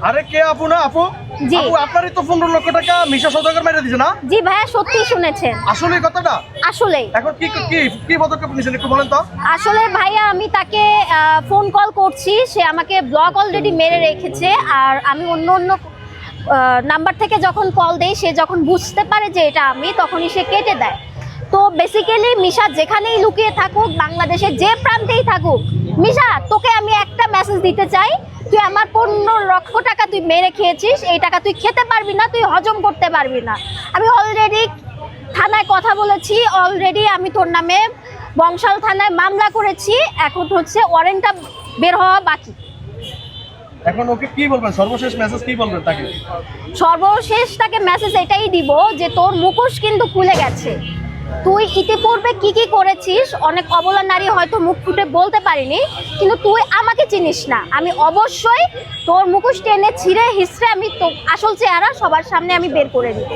আরে কে আপু না আপু? জি। আপু আপনারই তো 15 লক্ষ টাকা মিশা সওদাগর মেরে দিয়েছে না? জি ভাইয়া, সত্যি শুনেছেন। আসলে এই কথাটা? আসলেই এখন কি কি কি পদক্ষেপ নিয়েছেন একটু বলেন তো? আসলে ভাইয়া আমি তাকে ফোন কল করছি, সে আমাকে ব্লক অলরেডি মেরে রেখেছে। আর আমি অন্য অন্য নাম্বার থেকে যখন কল দেই, সে যখন বুঝতে পারে যে এটা আমি, তখনই সে কেটে দেয়। তো বেসিক্যালি মিশা যেখানেই লুকিয়ে থাকুক, বাংলাদেশের যে প্রান্তেই থাকুক, মিশা তোকে আমি একটা মেসেজ দিতে চাই, তুই আমার 15 লক্ষ টাকা তুই মেরে খেয়েছিস, এই টাকা তুই খেতে পারবি না, তুই হজম করতে পারবি না। আমি অলরেডি থানায় কথা বলেছি, অলরেডি আমি তোর নামে বংশাল থানায় মামলা করেছি, এখন হচ্ছে ওয়ারেন্টটা বের হওয়া বাকি। এখন ওকে কি বলবেন, সর্বশেষ মেসেজ কি বলবেন তাকে? সর্বশেষ তাকে মেসেজ এটাই দিব যে তোর মুখোশ কিন্তু খুলে গেছে। তুই ইতিপূর্বে কি কি করেছিস, অনেক অবলা নারী হয়তো মুখ ফুটে বলতে পারিনি, কিন্তু তুই আমাকে চিনিস না। আমি অবশ্যই তোর মুখোশ টেনে ছিঁড়ে হিসড়ে আমি তো আসল চেহারা সবার সামনে আমি বের করে দিব।